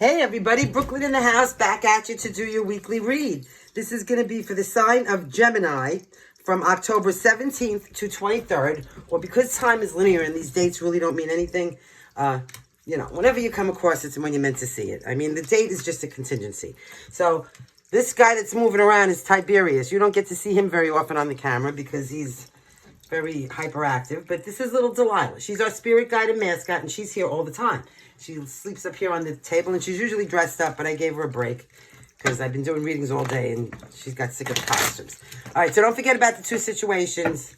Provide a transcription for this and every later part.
Hey everybody, Brooklyn in the house, back at you to do your weekly read. This is going to be for the sign of Gemini from October 17th to 23rd. Well, because time is linear and these dates really don't mean anything, whenever you come across it, it's when you're meant to see it. I mean, the date is just a contingency. So this guy that's moving around is Tiberius. You don't get to see him very often on the camera because he's very hyperactive, but this is little Delilah. She's our spirit guide and mascot, and she's here all the time. She sleeps up here on the table, and she's usually dressed up, but I gave her a break because I've been doing readings all day, and she's got sick of the costumes. All right, so don't forget about the two situations,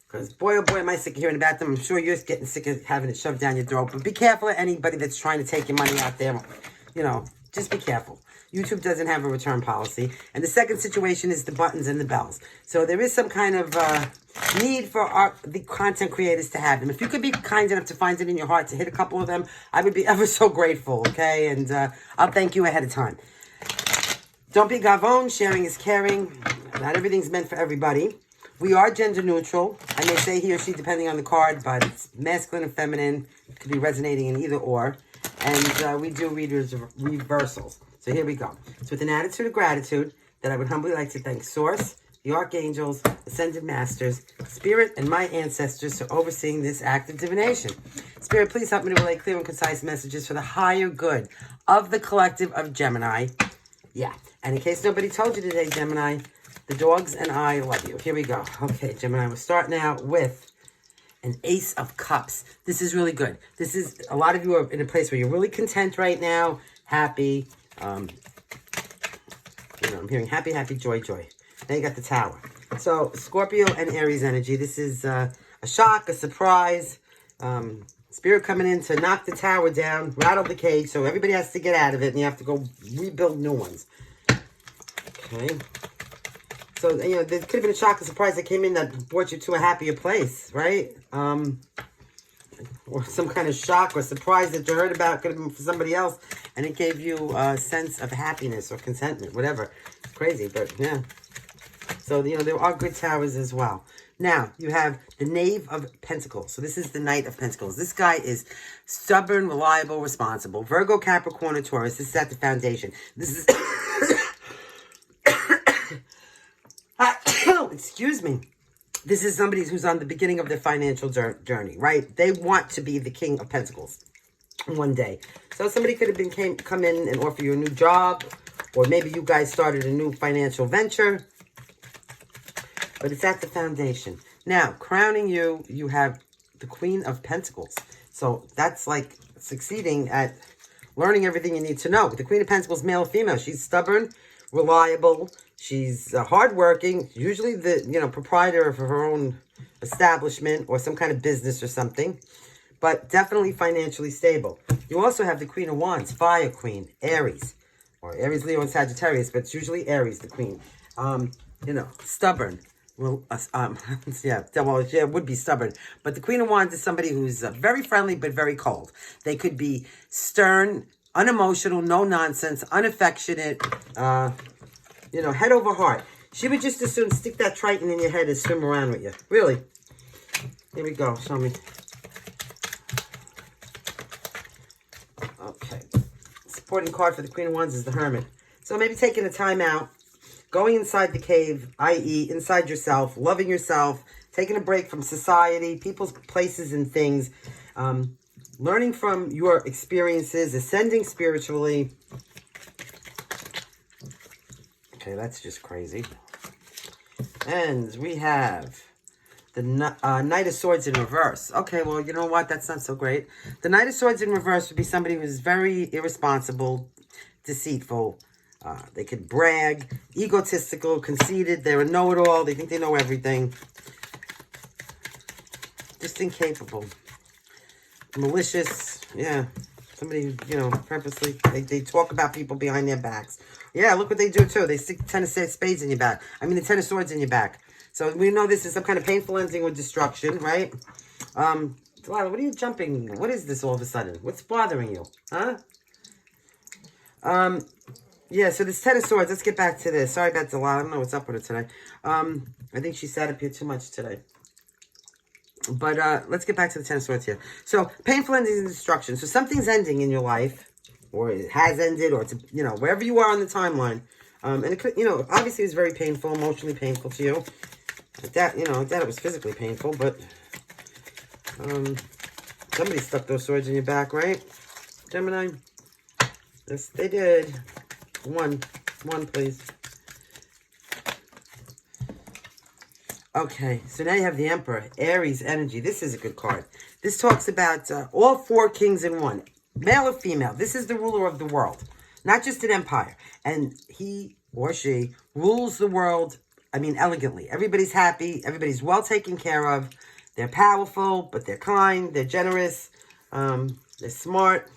because boy, oh boy, am I sick of hearing about them. I'm sure you're getting sick of having it shoved down your throat, but be careful of anybody that's trying to take your money out there. Just be careful. YouTube doesn't have a return policy. And the second situation is the buttons and the bells. So there is some kind of need for the content creators to have them. If you could be kind enough to find it in your heart to hit a couple of them, I would be ever so grateful, okay? And I'll thank you ahead of time. Don't be gavon. Sharing is caring. Not everything's meant for everybody. We are gender neutral. I may say he or she depending on the card, but it's masculine and feminine. It could be resonating in either or. And we do reversals. So here we go. It's with an attitude of gratitude that I would humbly like to thank Source, the Archangels, Ascended Masters, Spirit, and my ancestors for overseeing this act of divination. Spirit, please help me to relay clear and concise messages for the higher good of the collective of Gemini. Yeah. And in case nobody told you today, Gemini, the dogs and I love you. Here we go. Okay, Gemini, we're starting out with an Ace of Cups. This is really good. This is, a lot of you are in a place where you're really content right now, happy. I'm hearing happy, happy, joy, joy. Now you got the Tower. So, Scorpio and Aries energy. This is a shock, a surprise. Spirit coming in to knock the Tower down, rattle the cage, so everybody has to get out of it, and you have to go rebuild new ones. Okay. So, there could have been a shock, a surprise that came in that brought you to a happier place, right? Or some kind of shock or surprise that you heard about could have been for somebody else, and it gave you a sense of happiness or contentment, whatever. It's crazy, but yeah. So, there are good towers as well. Now, you have the Knave of Pentacles. So, this is the Knight of Pentacles. This guy is stubborn, reliable, responsible. Virgo, Capricorn, or Taurus. This is at the foundation. This is... Excuse me. This is somebody who's on the beginning of their financial journey, right? They want to be the King of Pentacles one day. So somebody could have come in and offer you a new job, or maybe you guys started a new financial venture, but it's at the foundation. Now, crowning you, you have the Queen of Pentacles. So that's like succeeding at learning everything you need to know. The Queen of Pentacles, male or female, she's stubborn, reliable. She's hardworking, usually the, proprietor of her own establishment or some kind of business or something, but definitely financially stable. You also have the Queen of Wands, Fire Queen, Aries, or Aries, Leo, and Sagittarius, but it's usually Aries, the Queen. Stubborn. Well, it would be stubborn. But the Queen of Wands is somebody who's very friendly, but very cold. They could be stern, unemotional, no nonsense, unaffectionate, head over heart. She would just as soon stick that Triton in your head and swim around with you. Really. Here we go. Show me. Okay. Supporting card for the Queen of Wands is the Hermit. So maybe taking a time out, going inside the cave, i.e. inside yourself, loving yourself, taking a break from society, people's places and things, learning from your experiences, ascending spiritually. Okay, that's just crazy. And we have the Knight of Swords in reverse. Okay, well, you know what? That's not so great. The Knight of Swords in reverse would be somebody who's very irresponsible, deceitful. They could brag, egotistical, conceited. They're a know-it-all. They think they know everything. Just incapable. Malicious. Yeah. Somebody, purposely, they talk about people behind their backs. Yeah, look what they do, too. They stick the Ten of Spades in your back. The Ten of Swords in your back. So we know this is some kind of painful ending or destruction, right? Delilah, what are you jumping? What is this all of a sudden? What's bothering you? Huh? Yeah, so this Ten of Swords, let's get back to this. Sorry about Delilah. I don't know what's up with her today. I think she sat up here too much today. But let's get back to the Ten of Swords here. So, painful endings and destruction. So, something's ending in your life. or it has ended, or it's, you know, wherever you are on the timeline. And it could, you know, obviously it was very painful, emotionally painful to you. That, you know, that it was physically painful, but somebody stuck those swords in your back, right, Gemini? Yes, they did. One, please. Okay, so now you have the Emperor, Aries energy. This is a good card. This talks about all four kings in one, male or female. This is the ruler of the world, not just an empire. And he or she rules the world, I mean, elegantly. Everybody's happy. Everybody's well taken care of. They're powerful, but they're kind. They're generous. They're smart.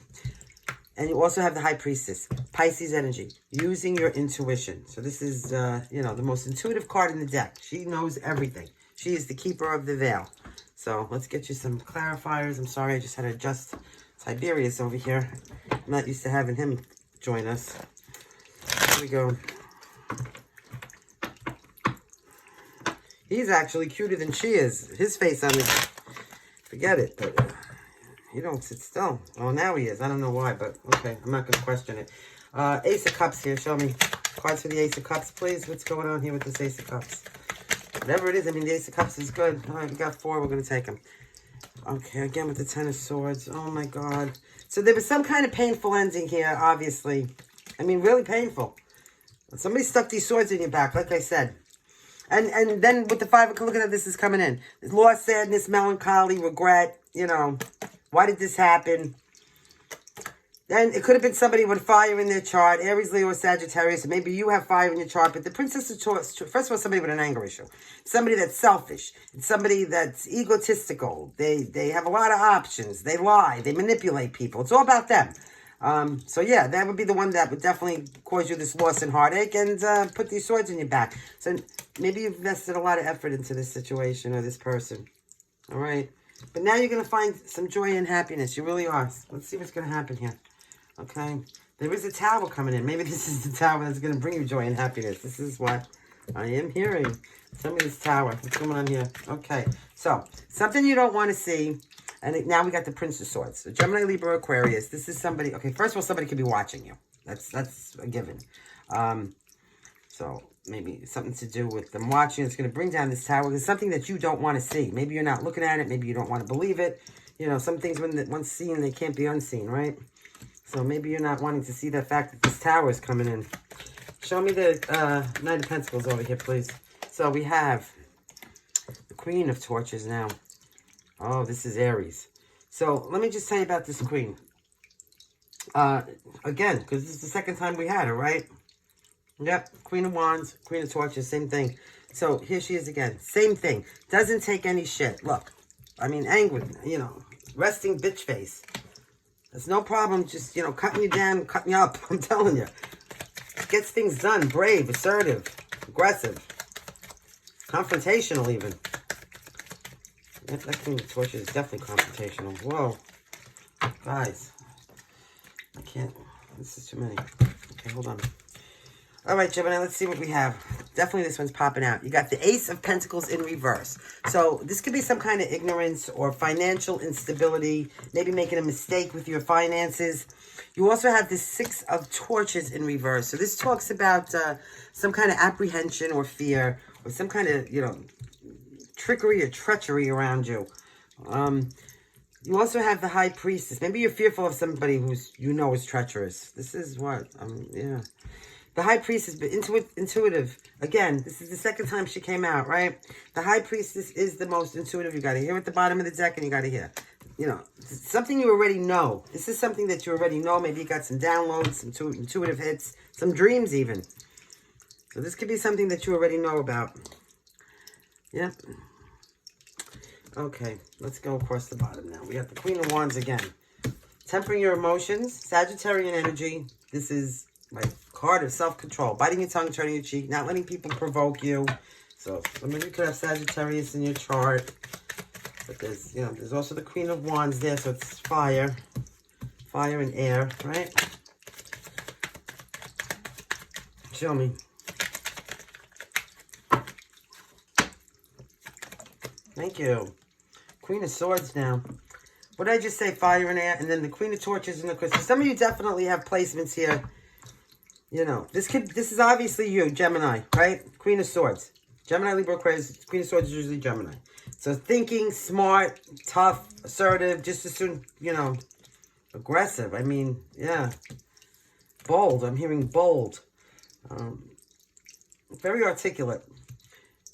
And you also have the High Priestess, Pisces energy, using your intuition. So this is, you know, the most intuitive card in the deck. She knows everything. She is the keeper of the veil. So let's get you some clarifiers. I'm sorry, I just had to adjust Tiberius over here. I'm not used to having him join us. Here we go. He's actually cuter than she is. His face on this, forget it, but... You don't sit still. Oh, now he is. I don't know why, but okay. I'm not going to question it. Ace of Cups here. Show me. Cards for the Ace of Cups, please. What's going on here with this Ace of Cups? Whatever it is, I mean, the Ace of Cups is good. All right, we got 4. We're going to take them. Okay, again with the Ten of Swords. Oh, my God. So there was some kind of painful ending here, obviously. I mean, really painful. Somebody stuck these swords in your back, like I said. And then with the 5 o'clock, look at how this is coming in. Loss, sadness, melancholy, regret, you know. Why did this happen? Then it could have been somebody with fire in their chart. Aries, Leo, or Sagittarius. Maybe you have fire in your chart. But the Princess of Swords, first of all, somebody with an anger issue. Somebody that's selfish. It's somebody that's egotistical. They have a lot of options. They lie. They manipulate people. It's all about them. So yeah, that would be the one that would definitely cause you this loss and heartache and put these swords in your back. So maybe you've invested a lot of effort into this situation or this person. All right. But now you're going to find some joy and happiness. You really are. Let's see what's going to happen here. Okay. There is a tower coming in. Maybe this is the tower that's going to bring you joy and happiness. This is what I am hearing. Tell me this tower. What's going on here? Okay. So, something you don't want to see. And now we got the Prince of Swords. So, Gemini, Libra, Aquarius. This is somebody. Okay, first of all, somebody could be watching you. That's a given. So, maybe something to do with them watching. It's going to bring down this tower. It's something that you don't want to see. Maybe you're not looking at it. Maybe you don't want to believe it. You know, some things, once seen, they can't be unseen, right? So maybe you're not wanting to see the fact that this tower is coming in. Show me the Knight of Pentacles over here, please. So we have the Queen of Torches now. Oh, this is Aries. So let me just tell you about this Queen. Again, because this is the second time we had her, right? Yep, Queen of Wands, Queen of Torches, same thing. So here she is again. Same thing. Doesn't take any shit. Look, I mean, angry, you know, resting bitch face. There's no problem just, you know, cutting you down, cutting you up. I'm telling you. Gets things done. Brave, assertive, aggressive, confrontational even. That Queen of Torches is definitely confrontational. Whoa. Guys. I can't. This is too many. Okay, hold on. All right, Gemini, let's see what we have. Definitely this one's popping out. You got the Ace of Pentacles in reverse. So this could be some kind of ignorance or financial instability, maybe making a mistake with your finances. You also have the Six of Torches in reverse. So this talks about some kind of apprehension or fear or some kind of, you know, trickery or treachery around you. You also have the High Priestess. Maybe you're fearful of somebody who's, you know, is treacherous. This is what, yeah. The High Priestess, but intuitive. Again, this is the second time she came out, right? The High Priestess is the most intuitive. You got to hear at the bottom of the deck, and you got to hear. You know, something you already know. This is something that you already know. Maybe you got some downloads, some intuitive hits, some dreams even. So this could be something that you already know about. Yep. Okay, let's go across the bottom now. We got the Queen of Wands again. Tempering your emotions, Sagittarian energy. This is my card of self-control. Biting your tongue, turning your cheek, not letting people provoke you. So maybe you could have Sagittarius in your chart. But there's, you know, there's also the Queen of Wands there, so it's fire. Fire and air, right? Show me. Thank you. Queen of Swords now. What did I just say? Fire and air, and then the Queen of Torches and the Crystal. Some of you definitely have placements here. You know, this is obviously you, Gemini, right? Queen of Swords. Gemini, Libra, Aquarius. Queen of Swords is usually Gemini. So thinking, smart, tough, assertive, just as soon, you know, aggressive. I mean, yeah. Bold. I'm hearing bold. Very articulate.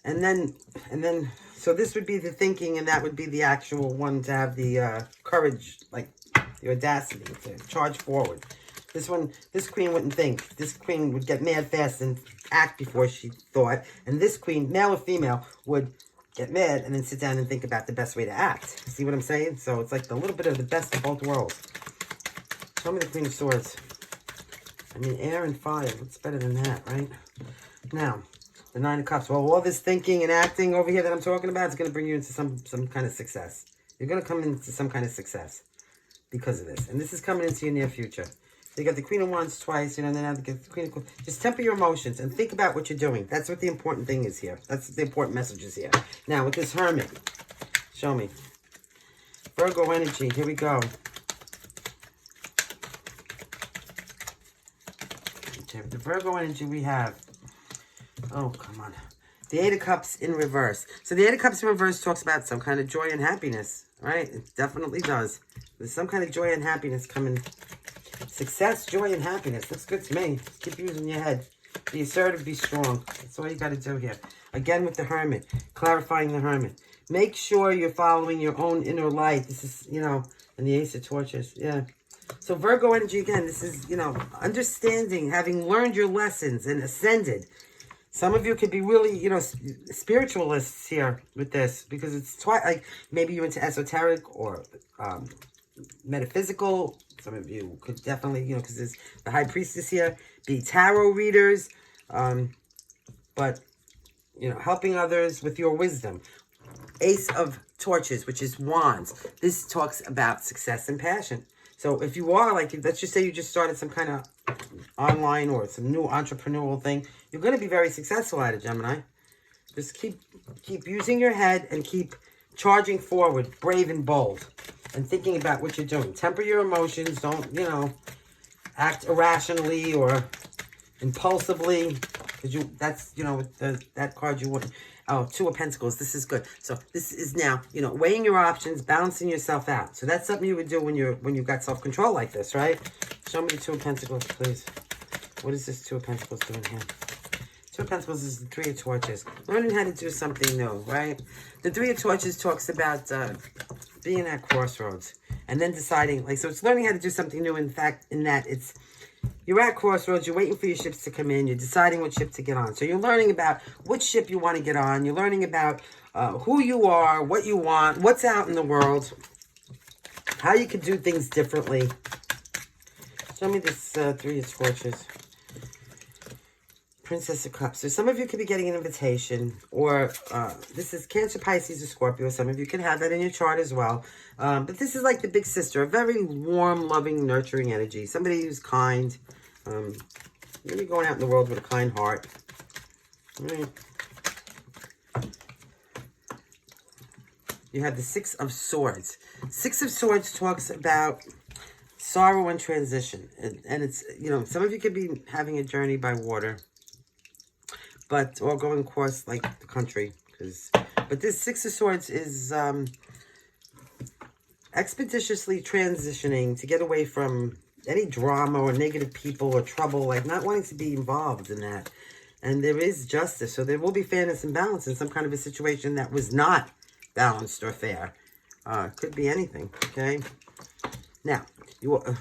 And then, so this would be the thinking, and that would be the actual one to have the courage, like the audacity to charge forward. This one, this queen wouldn't think. This queen would get mad fast and act before she thought. And this queen, male or female, would get mad and then sit down and think about the best way to act. See what I'm saying? So it's like a little bit of the best of both worlds. Show me the Queen of Swords. I mean, air and fire. What's better than that, right? Now, the Nine of Cups. Well, all this thinking and acting over here that I'm talking about is going to bring you into some kind of success. You're going to come into some kind of success because of this. And this is coming into your near future. So you got the Queen of Wands twice, you know, and then the Queen of... Just temper your emotions and think about what you're doing. That's what the important thing is here. That's the important message is here. Now, with this Hermit, show me. Virgo energy, here we go. Okay, with the Virgo energy we have... Oh, come on. The Eight of Cups in reverse. So the Eight of Cups in reverse talks about some kind of joy and happiness, right? It definitely does. There's some kind of joy and happiness coming... Success, joy, and happiness. Looks good to me. Keep using your head. Be assertive, be strong. That's all you got to do here. Again with the Hermit. Clarifying the Hermit. Make sure you're following your own inner light. This is, you know, and the Ace of Torches. Yeah. So Virgo energy, again, this is, you know, understanding, having learned your lessons and ascended. Some of you could be really, you know, spiritualists here with this. Because it's, like, maybe you're into esoteric or metaphysical. Some of you could definitely, you know, because there's the High Priestess here, be tarot readers, but, you know, helping others with your wisdom. Ace of Torches, which is Wands. This talks about success and passion. So if you are, like, let's just say you just started some kind of online or some new entrepreneurial thing, you're going to be very successful at it, Gemini. Just keep using your head and keep charging forward, brave and bold. And thinking about what you're doing. Temper your emotions. Don't, you know, act irrationally or impulsively. Because that's, you know, that card you want. Oh, Two of Pentacles. This is good. So this is now, you know, weighing your options, balancing yourself out. So that's something you would do when you've got self-control like this, right? Show me the Two of Pentacles, please. What is this Two of Pentacles doing here? Two of Pentacles is the Three of Torches. Learning how to do something new, right? The Three of Torches talks about being at crossroads and then deciding, like, so it's learning how to do something new. In fact, in that it's, you're at crossroads, you're waiting for your ships to come in, you're deciding what ship to get on. So you're learning about which ship you want to get on. You're learning about who you are, what you want, what's out in the world, how you could do things differently. Show me this Three of Torches. Princess of Cups. So some of you could be getting an invitation, or this is Cancer, Pisces, or Scorpio. Some of you can have that in your chart as well. But this is like the big sister, a very warm, loving, nurturing energy. Somebody who's kind. Maybe going out in the world with a kind heart. Right. You have the Six of Swords. Six of Swords talks about sorrow and transition. And it's, you know, some of you could be having a journey by water. But, or going across, like, the country. But this Six of Swords is expeditiously transitioning to get away from any drama or negative people or trouble, like not wanting to be involved in that. And there is justice. So there will be fairness and balance in some kind of a situation that was not balanced or fair. Could be anything, okay? Now,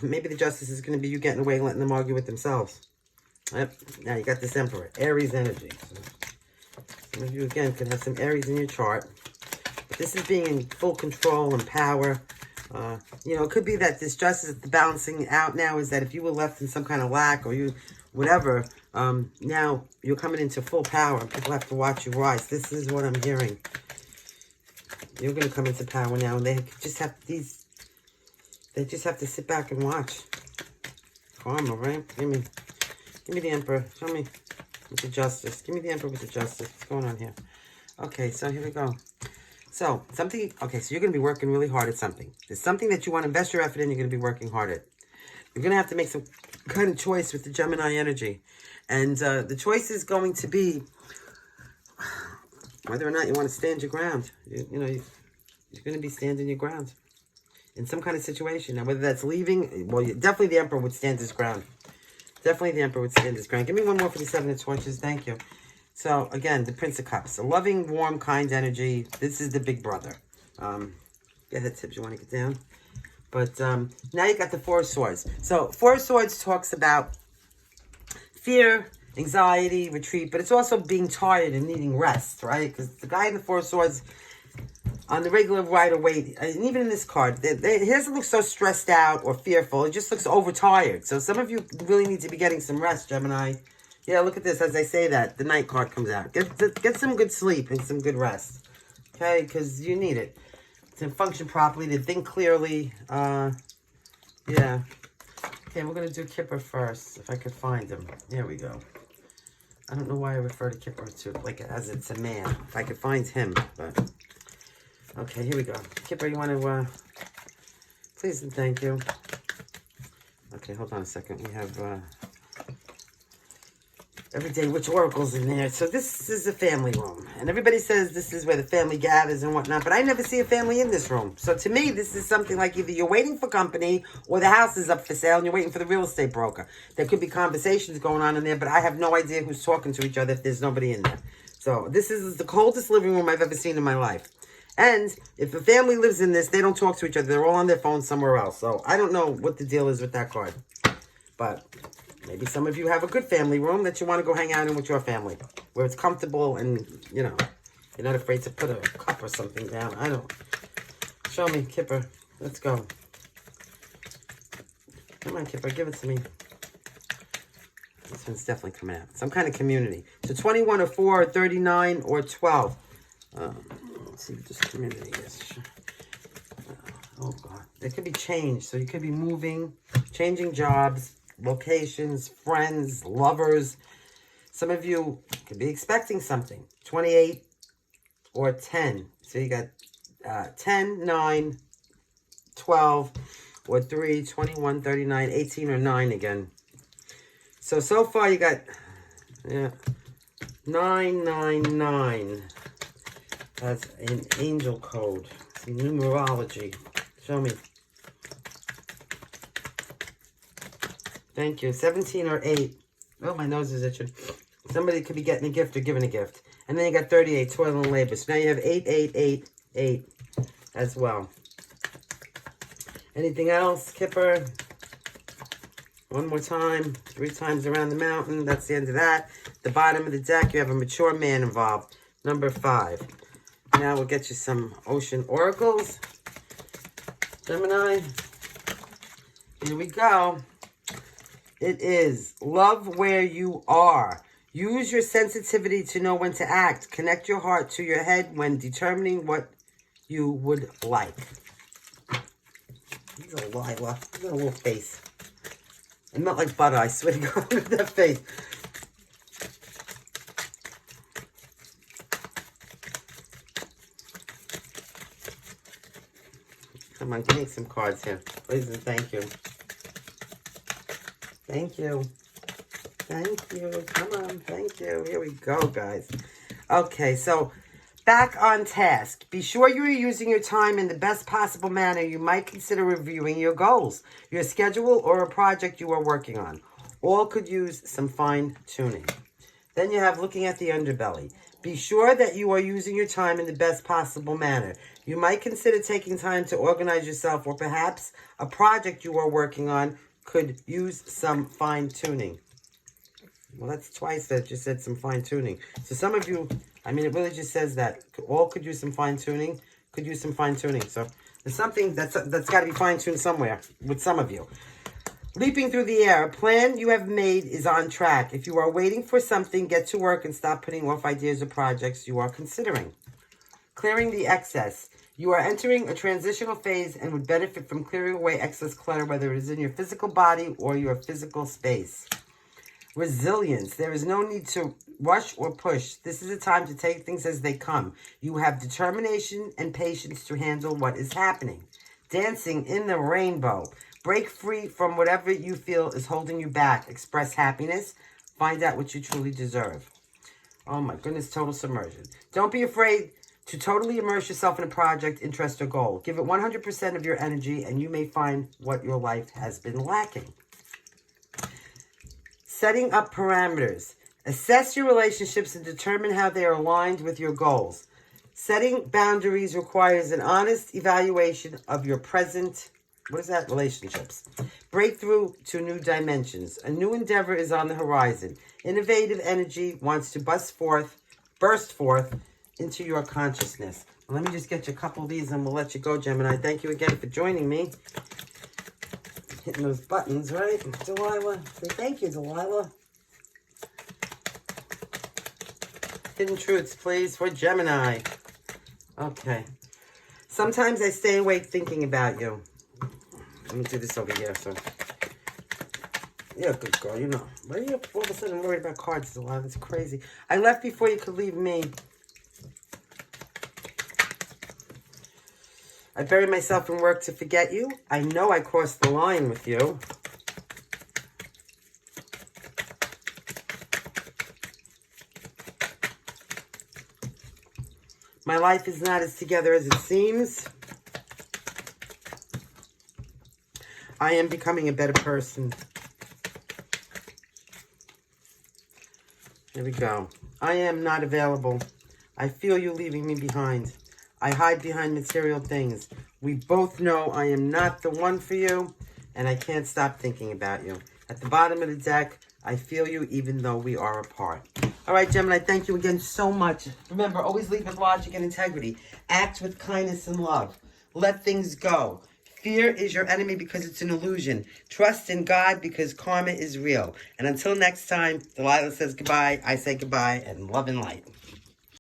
maybe the justice is going to be you getting away and letting them argue with themselves. Yep. Now you got this Emperor, Aries energy. So some of you, again, could have some Aries in your chart. But this is being in full control and power. You know, it could be that this justice, the balancing out now is that if you were left in some kind of lack or you, whatever, now you're coming into full power and people have to watch you rise. This is what I'm hearing. You're going to come into power now, and they just have to sit back and watch. Karma, right? Give me the Emperor. Show me with the Justice. Give me the Emperor with the Justice. What's going on here? Okay, so here we go. So, something, okay, so you're going to be working really hard at something. There's something that you want to invest your effort in, you're going to be working hard at. You're going to have to make some kind of choice with the Gemini energy. And the choice is going to be whether or not you want to stand your ground. You're going to be standing your ground in some kind of situation. Now, whether that's leaving, well, definitely the Emperor would stand his ground. Definitely the Emperor would stand his ground. Give me one more for the Seven of Torches. Thank you. So, again, the Prince of Cups. A loving, warm, kind energy. This is the big brother. Go ahead, Tips. You want to get down? But now you got the Four of Swords. So, Four of Swords talks about fear, anxiety, retreat, but it's also being tired and needing rest, right? Because the guy in the Four of Swords, on the regular Rider-Waite, and even in this card, he doesn't look so stressed out or fearful. He just looks overtired. So some of you really need to be getting some rest, Gemini. Yeah, look at this. As I say that, the Knight card comes out. Get some good sleep and some good rest, okay? Because you need it to function properly, to think clearly. Yeah. Okay, we're going to do Kipper first, if I could find him. There we go. I don't know why I refer to Kipper to, like, as it's a man. If I could find him, but... Okay, here we go. Kipper, you want to, please and thank you. Okay, hold on a second. We have, Everyday Witch Oracles in there. So this is a family room. And everybody says this is where the family gathers and whatnot. But I never see a family in this room. So to me, this is something like either you're waiting for company or the house is up for sale and you're waiting for the real estate broker. There could be conversations going on in there, but I have no idea who's talking to each other if there's nobody in there. So this is the coldest living room I've ever seen in my life. And if a family lives in this, they don't talk to each other. They're all on their phones somewhere else. So I don't know what the deal is with that card. But... maybe some of you have a good family room that you want to go hang out in with your family. Where it's comfortable and, you know, you're not afraid to put a cup or something down. I don't. Show me, Kipper. Let's go. Come on, Kipper. Give it to me. This one's definitely coming out. Some kind of community. So 21 or 4 or 39 or 12. Let's see what this community is. Oh, God. There could be change. So you could be moving, changing jobs, locations, friends, lovers. Some of you could be expecting something. 28 or 10. So you got 10, 9, 12, or 3, 21, 39, 18, or 9 again. So far you got 999. That's an angel code. It's numerology. Show me. Thank you. 17 or 8. Oh, my nose is itching. Somebody could be getting a gift or giving a gift. And then you got 38, toil and labor. So now you have 8, 8, 8, 8 as well. Anything else, Kipper? One more time. 3 times around the mountain. That's the end of that. The bottom of the deck, you have a mature man involved. Number 5. Now we'll get you some ocean oracles. Gemini. Here we go. It is love where you are. Use your sensitivity to know when to act. Connect your heart to your head when determining what you would like. He's a Lila. He's got a little face. I'm not like butter, I swear to God, with that face. Come on, give me some cards here. Please and thank you. Thank you. Thank you. Come on. Thank you. Here we go, guys. Okay, so back on task. Be sure you are using your time in the best possible manner. You might consider reviewing your goals, your schedule, or a project you are working on. All could use some fine-tuning. Then you have looking at the underbelly. Be sure that you are using your time in the best possible manner. You might consider taking time to organize yourself, or perhaps a project you are working on could use some fine-tuning. Well, that's twice that just said some fine-tuning. So some of you, I mean, it really just says that. All could use some fine-tuning, could use some fine-tuning. So there's something that's got to be fine-tuned somewhere with some of you. Leaping through the air. A plan you have made is on track. If you are waiting for something, get to work and stop putting off ideas or projects you are considering. Clearing the excess. You are entering a transitional phase and would benefit from clearing away excess clutter, whether it is in your physical body or your physical space. Resilience. There is no need to rush or push. This is a time to take things as they come. You have determination and patience to handle what is happening. Dancing in the rainbow. Break free from whatever you feel is holding you back. Express happiness. Find out what you truly deserve. Oh my goodness, total submersion. Don't be afraid to totally immerse yourself in a project, interest, or goal. Give it 100% of your energy and you may find what your life has been lacking. Setting up parameters. Assess your relationships and determine how they are aligned with your goals. Setting boundaries requires an honest evaluation of your present, relationships. Breakthrough to new dimensions. A new endeavor is on the horizon. Innovative energy wants to burst forth into your consciousness. Well, let me just get you a couple of these and we'll let you go, Gemini. Thank you again for joining me. Hitting those buttons, right? Delilah. Say thank you, Delilah. Hidden truths, please, for Gemini. Okay. Sometimes I stay awake thinking about you. Let me do this over here. So, yeah, good girl, you know. Why are you all of a sudden worried about cards, Delilah? That's crazy. I left before you could leave me. I bury myself in work to forget you. I know I crossed the line with you. My life is not as together as it seems. I am becoming a better person. Here we go. I am not available. I feel you leaving me behind. I hide behind material things. We both know I am not the one for you, and I can't stop thinking about you. At the bottom of the deck, I feel you even though we are apart. All right, Gemini, thank you again so much. Remember, always lead with logic and integrity. Act with kindness and love. Let things go. Fear is your enemy because it's an illusion. Trust in God because karma is real. And until next time, Delilah says goodbye, I say goodbye, and love and light.